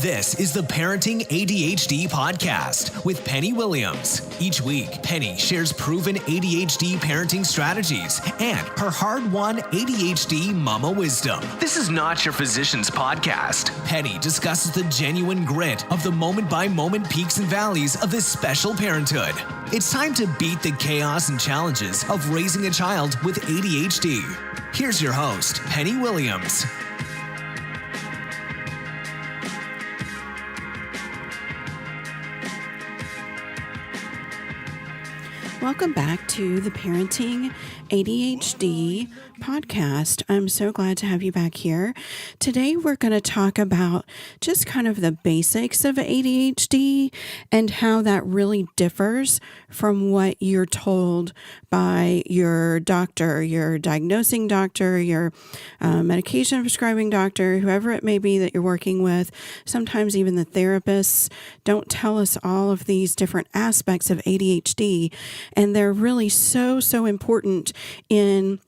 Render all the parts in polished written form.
This is the Parenting ADHD Podcast with Penny Williams. Each week, Penny shares proven ADHD parenting strategies and her hard-won ADHD momma wisdom. This is not your physician's podcast. Penny discusses the genuine grit of the moment-by-moment peaks and valleys of this special parenthood. It's time to beat the chaos and challenges of raising a child with ADHD. Here's your host, Penny Williams. Welcome back to the Parenting ADHD Podcast. I'm so glad to have you back here. Today we're going to talk about just kind of the basics of ADHD and how that really differs from what you're told by your doctor, your diagnosing doctor, your medication prescribing doctor, whoever it may be that you're working with. Sometimes even the therapists don't tell us all of these different aspects of ADHD, and they're really so important in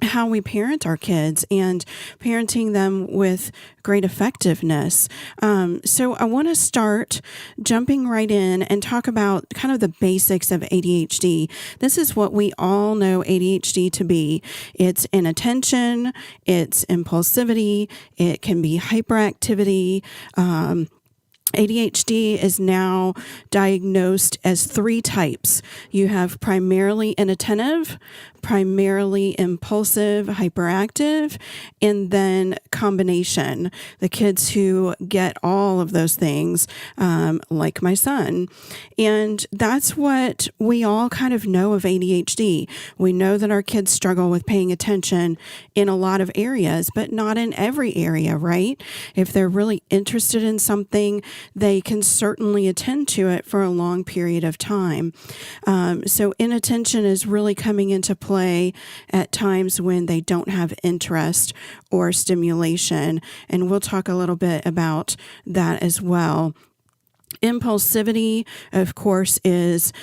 how we parent our kids and parenting them with great effectiveness. So I want to start jumping right in and talk about kind of the basics of ADHD. This is what we all know ADHD to be. It's inattention, it's impulsivity, it can be hyperactivity. ADHD is now diagnosed as 3 types. You have primarily inattentive, primarily impulsive, hyperactive, and then combination. The kids who get all of those things, like my son. And that's what we all kind of know of ADHD. We know that our kids struggle with paying attention in a lot of areas, but not in every area, right? If they're really interested in something, they can certainly attend to it for a long period of time. So inattention is really coming into play at times when they don't have interest or stimulation. And we'll talk a little bit about that as well. Impulsivity, of course, is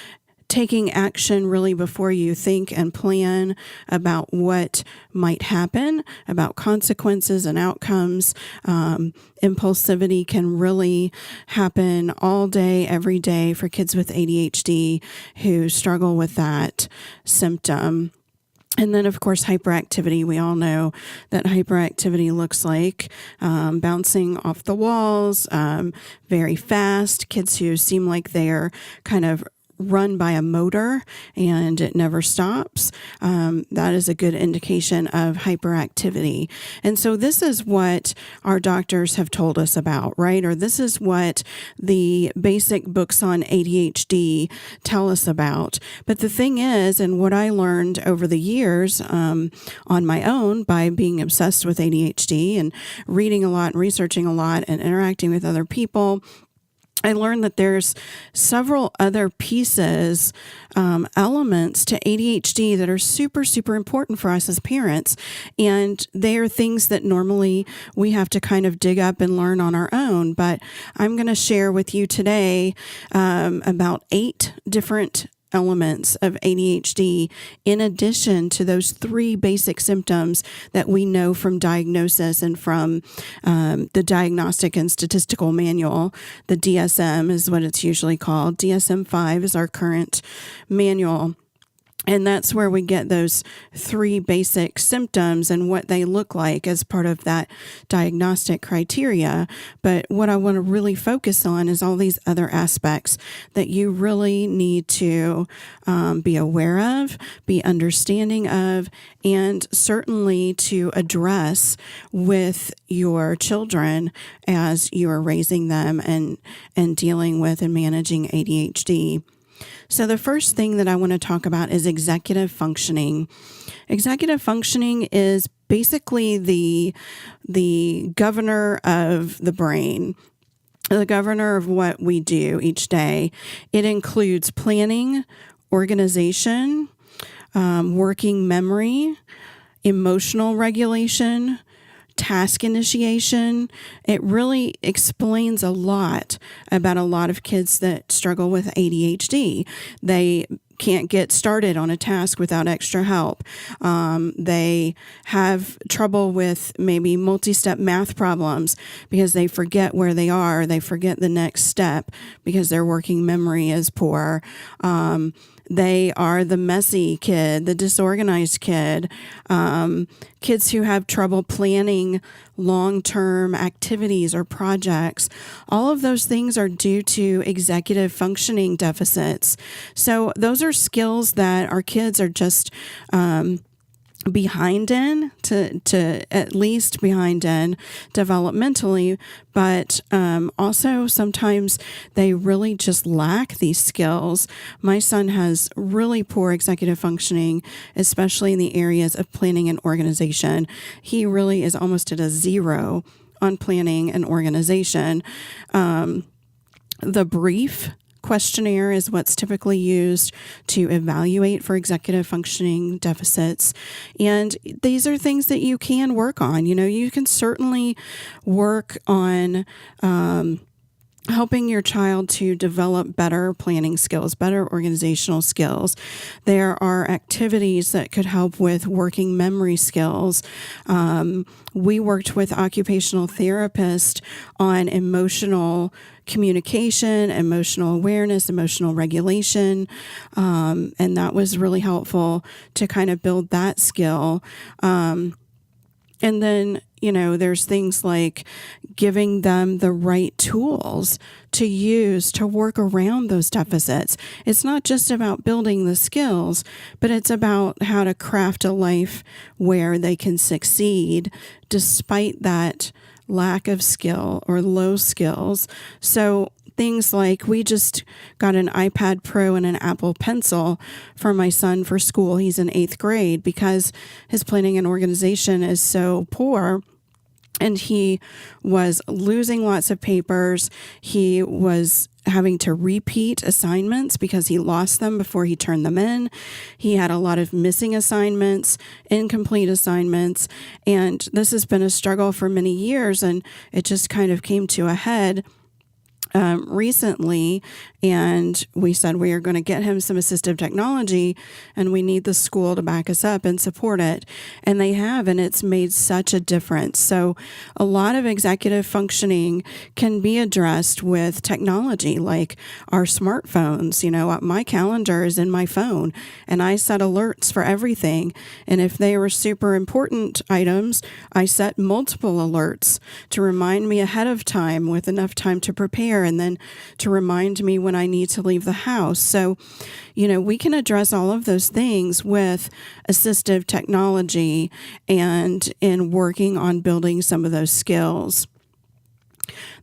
taking action really before you think and plan about what might happen, about consequences and outcomes. Impulsivity can really happen all day, every day for kids with ADHD who struggle with that symptom. And then, of course, hyperactivity. We all know that hyperactivity looks like bouncing off the walls, very fast, kids who seem like they're kind of run by a motor and it never stops. That is a good indication of hyperactivity. And so this is what our doctors have told us about, right? Or this is what the basic books on ADHD tell us about. But the thing is, and what I learned over the years on my own by being obsessed with ADHD and reading a lot and researching a lot and interacting with other people, I learned that there's several other pieces, elements to ADHD that are super important for us as parents. And they are things that normally we have to kind of dig up and learn on our own. But I'm going to share with you today about 8 different elements of ADHD in addition to those 3 basic symptoms that we know from diagnosis and from the Diagnostic and Statistical Manual. The DSM is what it's usually called. DSM-5 is our current manual. And that's where we get those 3 basic symptoms and what they look like as part of that diagnostic criteria. But what I want to really focus on is all these other aspects that you really need to be aware of, be understanding of, and certainly to address with your children as you are raising them and dealing with and managing ADHD. So the first thing that I want to talk about is executive functioning. Executive functioning is basically the governor of the brain, the governor of what we do each day. It includes planning, organization, working memory, emotional regulation, task initiation. It really explains a lot about a lot of kids that struggle with ADHD. They can't get started on a task without extra help. They have trouble with maybe multi-step math problems because they forget where they are. They forget the next step because their working memory is poor. They are the messy kid, the disorganized kid, kids who have trouble planning long-term activities or projects. All of those things are due to executive functioning deficits. So those are skills that our kids are just behind in, to at least behind in developmentally, but also sometimes they really just lack these skills. My son has really poor executive functioning, especially in the areas of planning and organization. He really is almost at a 0 on planning and organization. The brief questionnaire is what's typically used to evaluate for executive functioning deficits. And these are things that you can work on. You can certainly work on helping your child to develop better planning skills, better organizational skills. There are activities that could help with working memory skills. We worked with occupational therapists on emotional communication, emotional awareness, emotional regulation, and that was really helpful to kind of build that skill. And then, there's things like giving them the right tools to use to work around those deficits. It's not just about building the skills, but it's about how to craft a life where they can succeed despite that lack of skill or low skills. So things like, we just got an iPad Pro and an Apple Pencil for my son for school. He's in 8th grade because his planning and organization is so poor. And he was losing lots of papers. He was having to repeat assignments because he lost them before he turned them in. He had a lot of missing assignments, incomplete assignments, and this has been a struggle for many years, and it just kind of came to a head recently, and we said we are going to get him some assistive technology, and we need the school to back us up and support it. And they have, and it's made such a difference. So a lot of executive functioning can be addressed with technology, like our smartphones. My calendar is in my phone, and I set alerts for everything. And if they were super important items, I set multiple alerts to remind me ahead of time with enough time to prepare, and then to remind me when I need to leave the house. So, we can address all of those things with assistive technology and in working on building some of those skills.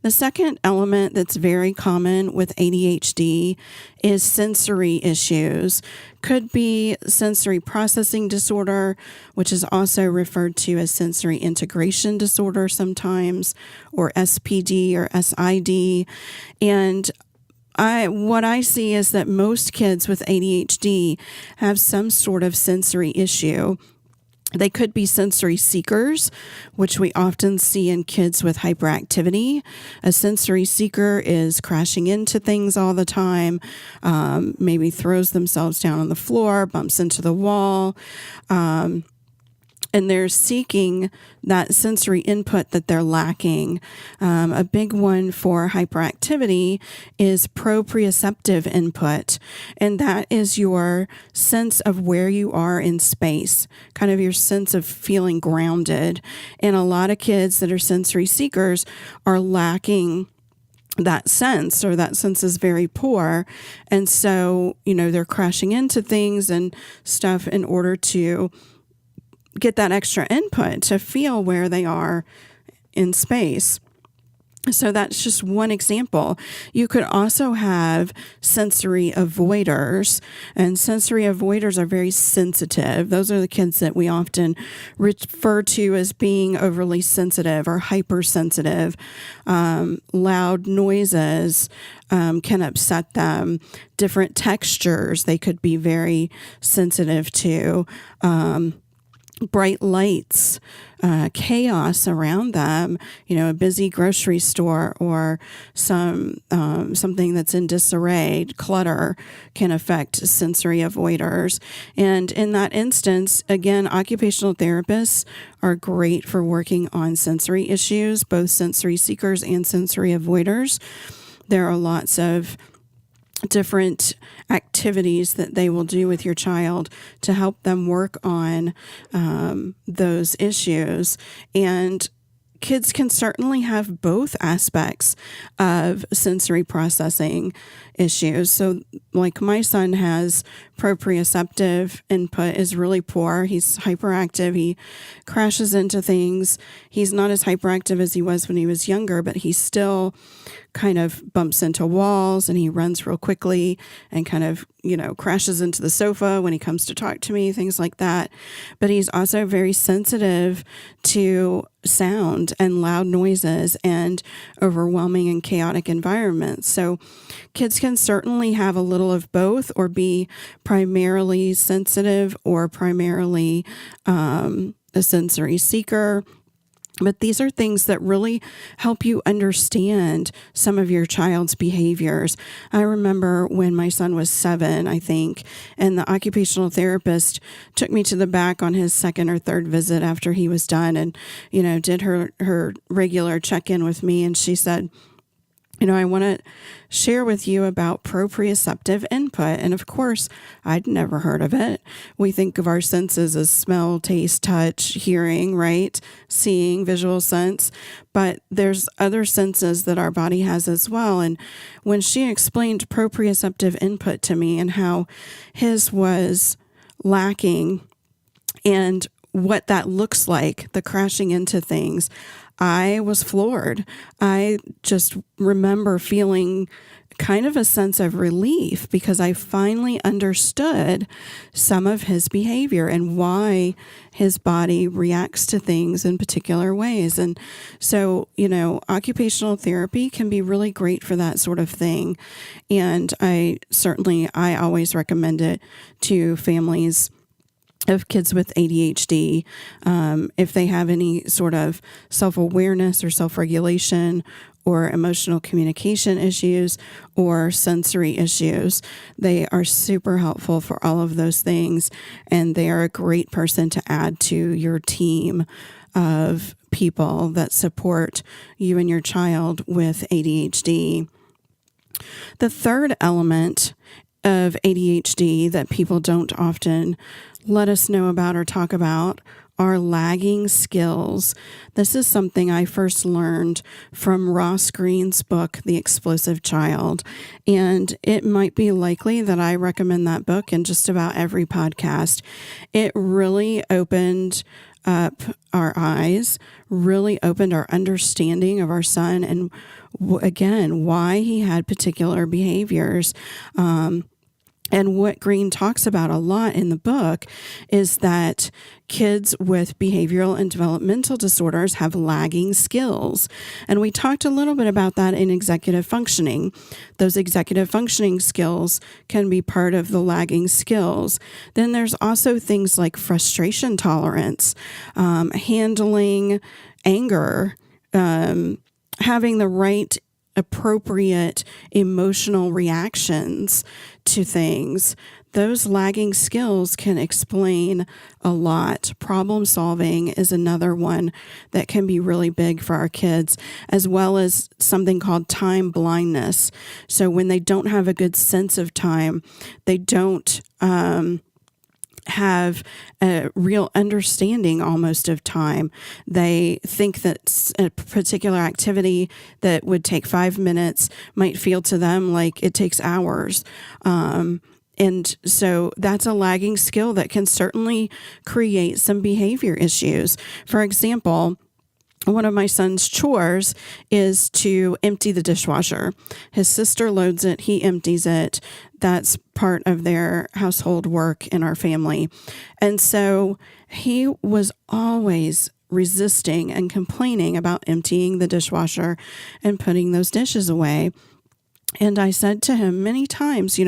The second element that's very common with ADHD is sensory issues. Could be sensory processing disorder, which is also referred to as sensory integration disorder sometimes, or SPD or SID. And what I see is that most kids with ADHD have some sort of sensory issue. They could be sensory seekers, which we often see in kids with hyperactivity. A sensory seeker is crashing into things all the time, maybe throws themselves down on the floor, bumps into the wall, and they're seeking that sensory input that they're lacking. A big one for hyperactivity is proprioceptive input, and that is your sense of where you are in space, kind of your sense of feeling grounded. And a lot of kids that are sensory seekers are lacking that sense, or that sense is very poor. And so, they're crashing into things and stuff in order to get that extra input to feel where they are in space. So that's just one example. You could also have sensory avoiders, and sensory avoiders are very sensitive. Those are the kids that we often refer to as being overly sensitive or hypersensitive. Loud noises can upset them. Different textures they could be very sensitive to. bright lights, chaos around them, a busy grocery store or something that's in disarray, clutter can affect sensory avoiders. And in that instance, again, occupational therapists are great for working on sensory issues, both sensory seekers and sensory avoiders. There are lots of different activities that they will do with your child to help them work on those issues. And kids can certainly have both aspects of sensory processing issues. So like my son has proprioceptive input is really poor. He's hyperactive. He crashes into things. He's not as hyperactive as he was when he was younger, but he still kind of bumps into walls and he runs real quickly and kind of, crashes into the sofa when he comes to talk to me, things like that. But he's also very sensitive to sound and loud noises and overwhelming and chaotic environments. So kids can certainly have a little of both or be primarily sensitive or primarily a sensory seeker. But these are things that really help you understand some of your child's behaviors. I remember when my son was 7, I think, and the occupational therapist took me to the back on his second or third visit after he was done and, did her regular check-in with me. And she said, I want to share with you about proprioceptive input. And of course, I'd never heard of it. We think of our senses as smell, taste, touch, hearing, right? Seeing, visual sense. But there's other senses that our body has as well. And when she explained proprioceptive input to me and how his was lacking and what that looks like, the crashing into things, I was floored. I just remember feeling kind of a sense of relief because I finally understood some of his behavior and why his body reacts to things in particular ways. And so, occupational therapy can be really great for that sort of thing. And I always recommend it to families of kids with ADHD, if they have any sort of self-awareness or self-regulation or emotional communication issues or sensory issues. They are super helpful for all of those things, and they are a great person to add to your team of people that support you and your child with ADHD. The third element of ADHD that people don't often let us know about or talk about are lagging skills. This is something I first learned from Ross Greene's book, The Explosive Child. And it might be likely that I recommend that book in just about every podcast. It really opened up our eyes, really opened our understanding of our son and, again, why he had particular behaviors. And what Greene talks about a lot in the book is that kids with behavioral and developmental disorders have lagging skills. And we talked a little bit about that in executive functioning. Those executive functioning skills can be part of the lagging skills. Then there's also things like frustration tolerance, handling anger, having the right appropriate emotional reactions to things. Those lagging skills can explain a lot. Problem solving is another one that can be really big for our kids, as well as something called time blindness. So when they don't have a good sense of time, they don't have a real understanding almost of time. They think that a particular activity that would take 5 minutes might feel to them like it takes hours. And so that's a lagging skill that can certainly create some behavior issues. For example, one of my son's chores is to empty the dishwasher. His sister loads it, he empties it. That's part of their household work in our family. And so he was always resisting and complaining about emptying the dishwasher and putting those dishes away. And I said to him many times,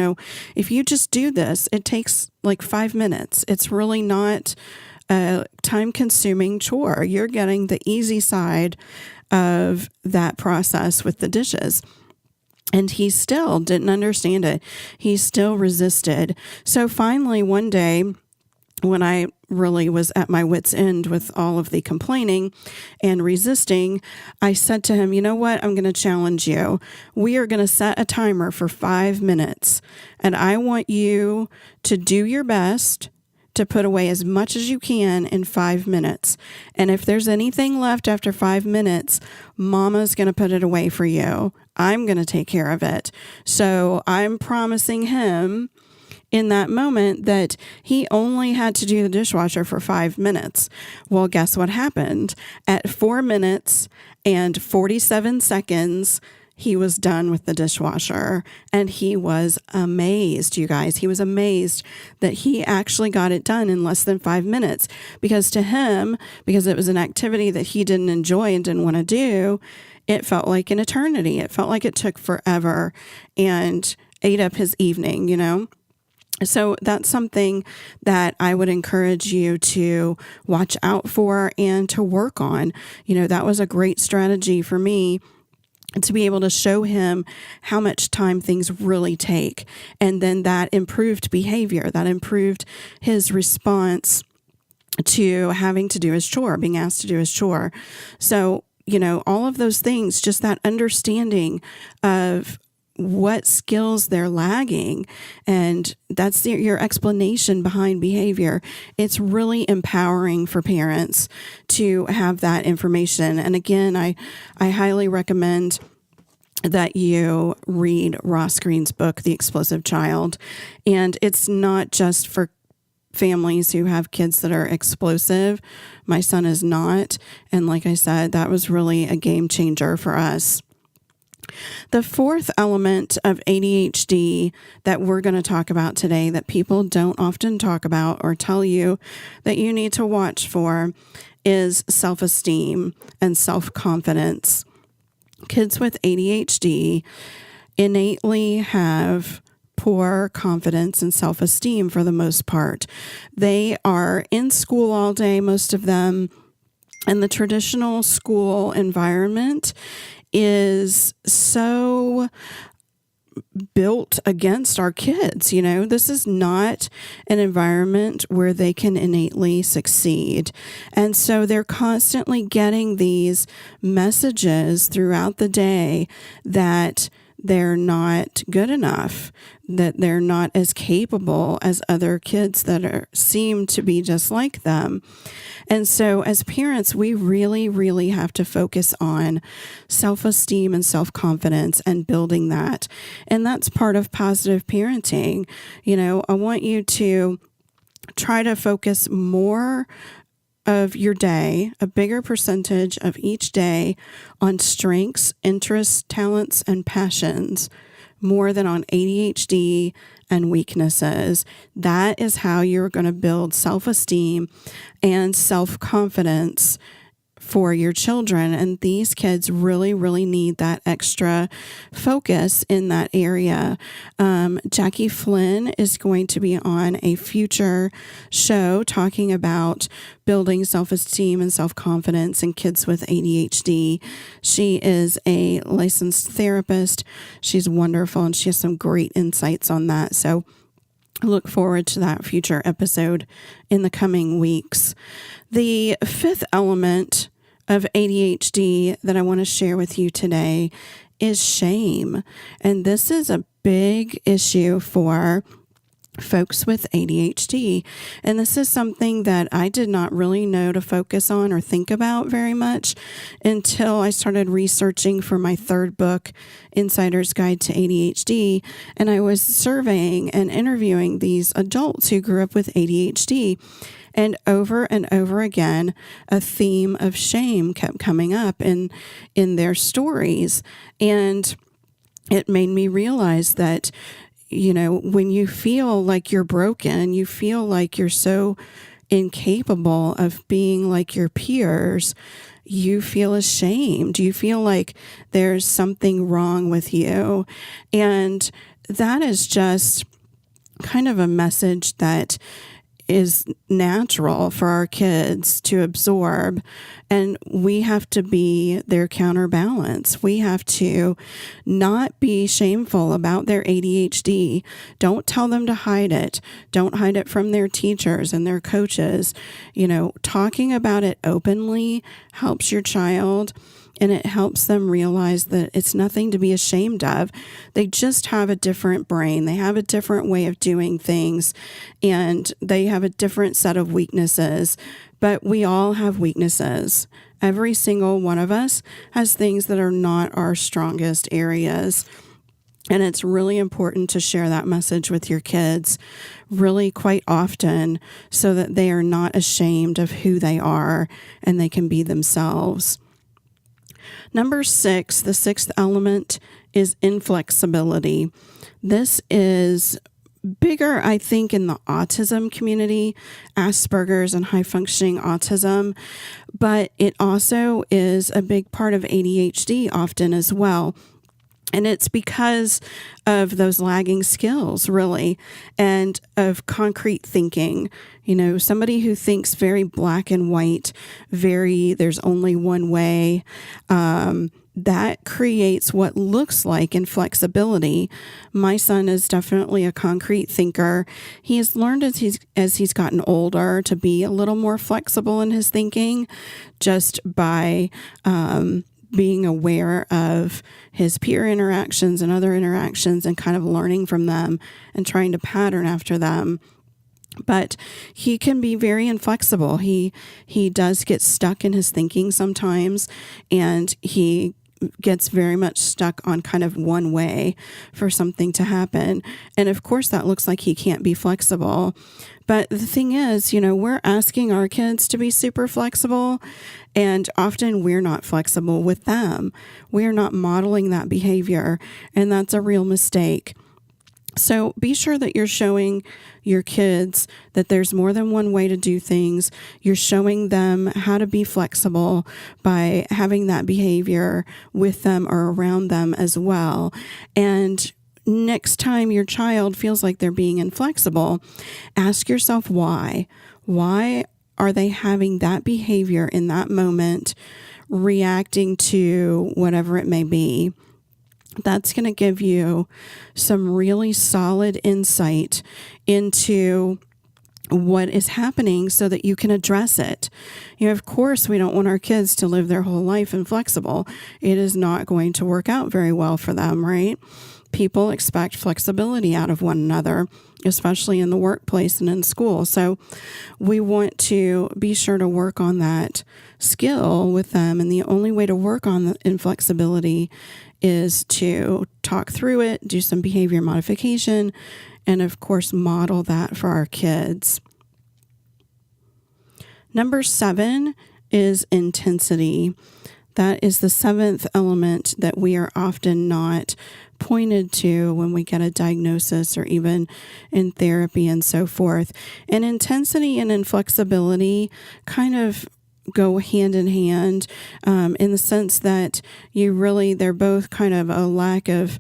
if you just do this, it takes like 5 minutes. It's really not a time-consuming chore. You're getting the easy side of that process with the dishes. And he still didn't understand it. He still resisted. So finally, one day, when I really was at my wit's end with all of the complaining and resisting, I said to him, you know what? I'm going to challenge you. We are going to set a timer for 5 minutes, and I want you to do your best to put away as much as you can in 5 minutes. And if there's anything left after 5 minutes, Mama's going to put it away for you. I'm going to take care of it. So I'm promising him in that moment that he only had to do the dishwasher for 5 minutes. Well, guess what happened? At 4 minutes and 47 seconds, he was done with the dishwasher, and he was amazed, you guys. He was amazed that he actually got it done in less than 5 minutes, because to him, because it was an activity that he didn't enjoy and didn't want to do, it felt like an eternity. It felt like it took forever and ate up his evening, you know? So that's something that I would encourage you to watch out for and to work on. You know, that was a great strategy for me to be able to show him how much time things really take. And then that improved behavior, that improved his response to having to do his chore, being asked to do his chore. So, you know, all of those things, just that understanding of what skills they're lagging. And that's your explanation behind behavior. It's really empowering for parents to have that information. And again, I highly recommend that you read Ross Greene's book, The Explosive Child. And it's not just for families who have kids that are explosive. My son is not. And like I said, that was really a game changer for us. The fourth element of ADHD that we're going to talk about today that people don't often talk about or tell you that you need to watch for is self-esteem and self-confidence. Kids with ADHD innately have poor confidence and self-esteem for the most part. They are in school all day, most of them, and the traditional school environment is so built against our kids. You know, this is not an environment where they can innately succeed. And so they're constantly getting these messages throughout the day that they're not good enough, that they're not as capable as other kids that seem to be just like them. And so as parents, we really, really have to focus on self-esteem and self-confidence and building that. And that's part of positive parenting. You know, I want you to try to focus more of your day, a bigger percentage of each day, on strengths, interests, talents, and passions, more than on ADHD and weaknesses. That is how you're going to build self-esteem and self-confidence for your children. And these kids really, really need that extra focus in that area. Jackie Flynn is going to be on a future show talking about building self-esteem and self-confidence in kids with ADHD. She is a licensed therapist. She's wonderful, and she has some great insights on that. So I look forward to that future episode in the coming weeks. The fifth element of ADHD that I want to share with you today is shame. And this is a big issue for folks with ADHD. And this is something that I did not really know to focus on or think about very much until I started researching for my third book, Insider's Guide to ADHD. And I was surveying and interviewing these adults who grew up with ADHD. And over again, a theme of shame kept coming up in their stories. And it made me realize that, you know, when you feel like you're broken, you feel like you're so incapable of being like your peers, you feel ashamed. You feel like there's something wrong with you. And that is just kind of a message that is natural for our kids to absorb, and we have to be their counterbalance. We have to not be shameful about their ADHD. Don't tell them to hide it. Don't hide it from their teachers and their coaches. Talking about it openly helps your child, and it helps them realize that it's nothing to be ashamed of. They just have a different brain. They have a different way of doing things, and they have a different set of weaknesses. But we all have weaknesses. Every single one of us has things that are not our strongest areas. And it's really important to share that message with your kids really quite often so that they are not ashamed of who they are and they can be themselves. Number 6, the 6th element is inflexibility. This is bigger, I think, in the autism community, Asperger's and high-functioning autism, but it also is a big part of ADHD often as well. And it's because of those lagging skills, really, and of concrete thinking. Somebody who thinks very black and white, there's only one way, that creates what looks like inflexibility. My son is definitely a concrete thinker. He has learned as he's gotten older to be a little more flexible in his thinking, just by being aware of his peer interactions and other interactions and kind of learning from them and trying to pattern after them. But he can be very inflexible. He does get stuck in his thinking sometimes, and he gets very much stuck on kind of one way for something to happen. And of course, that looks like he can't be flexible. But the thing is, we're asking our kids to be super flexible, and often we're not flexible with them. We're not modeling that behavior, and that's a real mistake. So be sure that you're showing your kids that there's more than one way to do things. You're showing them how to be flexible by having that behavior with them or around them as well. And next time your child feels like they're being inflexible, ask yourself why. Why are they having that behavior in that moment, reacting to whatever it may be? That's going to give you some really solid insight into what is happening so that you can address it. Of course, we don't want our kids to live their whole life inflexible. It is not going to work out very well for them, right? People expect flexibility out of one another, especially in the workplace and in school. So we want to be sure to work on that skill with them. And the only way to work on the inflexibility is to talk through it, do some behavior modification, and of course, model that for our kids. Number 7 is intensity. That is the 7th element that we are often not pointed to when we get a diagnosis or even in therapy and so forth. And intensity and inflexibility kind of go hand in hand in the sense that they're both kind of a lack of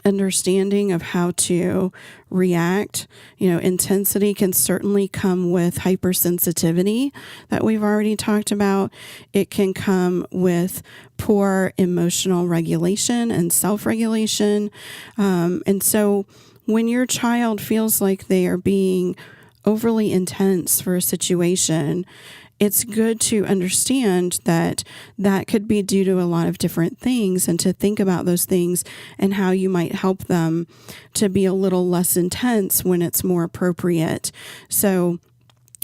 understanding of how to react. Intensity can certainly come with hypersensitivity that we've already talked about. It can come with poor emotional regulation and self-regulation. And so when your child feels like they are being overly intense for a situation, it's good to understand that could be due to a lot of different things, and to think about those things and how you might help them to be a little less intense when it's more appropriate. So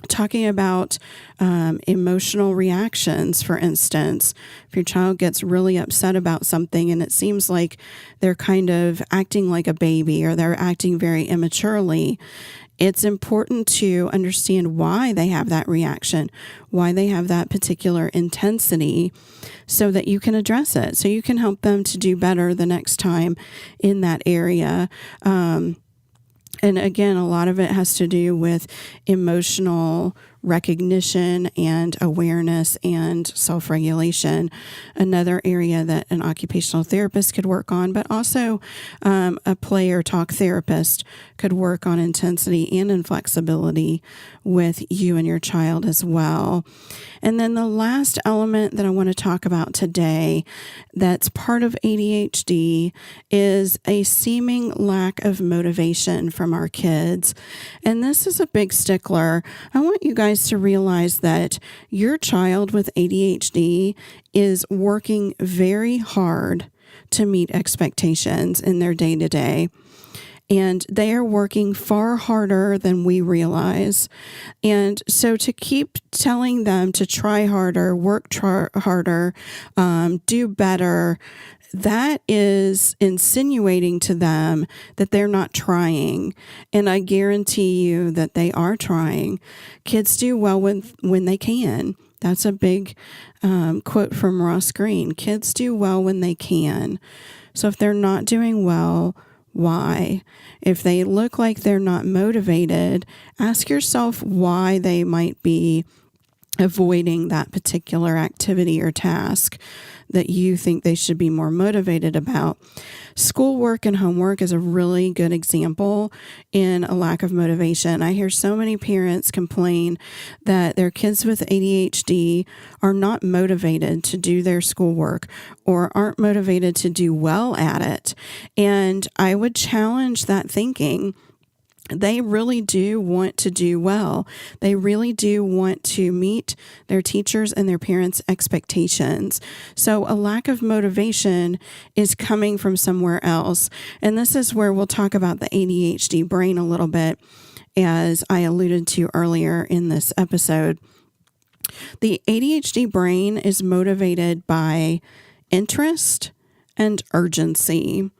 talking about emotional reactions, for instance, if your child gets really upset about something and it seems like they're kind of acting like a baby or they're acting very immaturely, it's important to understand why they have that reaction, why they have that particular intensity, so that you can address it, so you can help them to do better the next time in that area. And again, a lot of it has to do with emotional recognition and awareness and self-regulation. Another area that an occupational therapist could work on, but also a play or talk therapist could work on intensity and inflexibility with you and your child as well. And then the last element that I want to talk about today that's part of ADHD is a seeming lack of motivation from our kids. And this is a big stickler. I want you guys to realize that your child with ADHD is working very hard to meet expectations in their day-to-day. And they are working far harder than we realize. And so to keep telling them to try harder, work harder, do better, that is insinuating to them that they're not trying. And I guarantee you that they are trying. Kids do well when they can. That's a big quote from Ross Greene. Kids do well when they can. So if they're not doing well, why? If they look like they're not motivated, ask yourself why they might be avoiding that particular activity or task that you think they should be more motivated about. Schoolwork and homework is a really good example in a lack of motivation. I hear so many parents complain that their kids with ADHD are not motivated to do their schoolwork or aren't motivated to do well at it. And I would challenge that thinking. They really do want to do well. They really do want to meet their teachers and their parents' expectations. So a lack of motivation is coming from somewhere else. And this is where we'll talk about the ADHD brain a little bit, as I alluded to earlier in this episode. The ADHD brain is motivated by interest and urgency.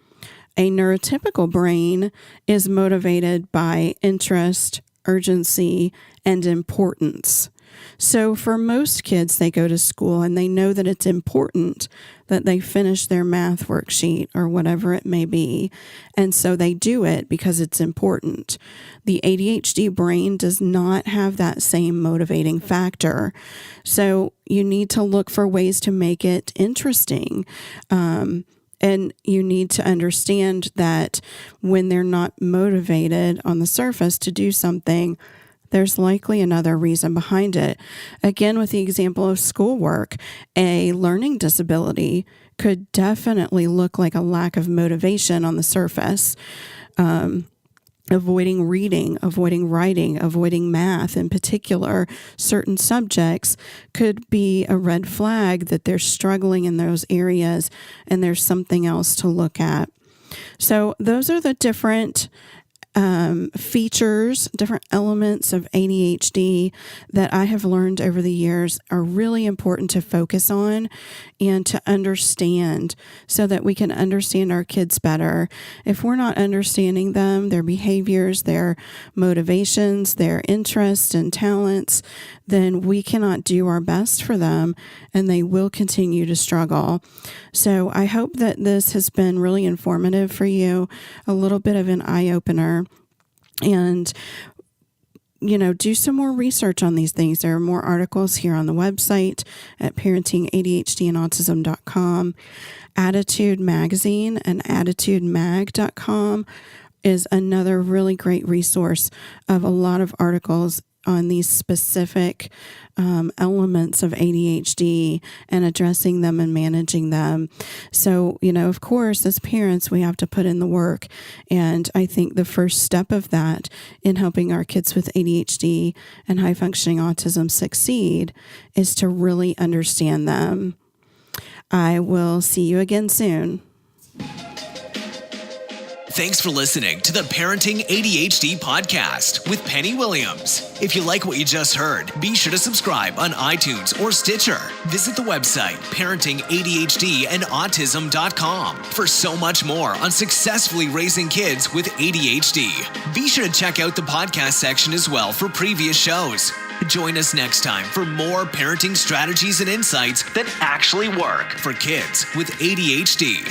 A neurotypical brain is motivated by interest, urgency, and importance. So for most kids, they go to school and they know that it's important that they finish their math worksheet or whatever it may be. And so they do it because it's important. The ADHD brain does not have that same motivating factor. So you need to look for ways to make it interesting. And you need to understand that when they're not motivated on the surface to do something, there's likely another reason behind it. Again, with the example of schoolwork, a learning disability could definitely look like a lack of motivation on the surface. Avoiding reading, avoiding writing, avoiding math in particular, certain subjects could be a red flag that they're struggling in those areas and there's something else to look at. So those are the different features, different elements of ADHD that I have learned over the years are really important to focus on and to understand so that we can understand our kids better. If we're not understanding them, their behaviors, their motivations, their interests and talents, then we cannot do our best for them and they will continue to struggle. So I hope that this has been really informative for you, a little bit of an eye-opener. And, do some more research on these things. There are more articles here on the website at parentingadhdandautism.com. Attitude Magazine and attitudemag.com is another really great resource of a lot of articles on these specific elements of ADHD and addressing them and managing them. So, of course, as parents, we have to put in the work. And I think the first step of that in helping our kids with ADHD and high functioning autism succeed is to really understand them. I will see you again soon. Thanks for listening to the Parenting ADHD Podcast with Penny Williams. If you like what you just heard, be sure to subscribe on iTunes or Stitcher. Visit the website parentingadhdandautism.com for so much more on successfully raising kids with ADHD. Be sure to check out the podcast section as well for previous shows. Join us next time for more parenting strategies and insights that actually work for kids with ADHD.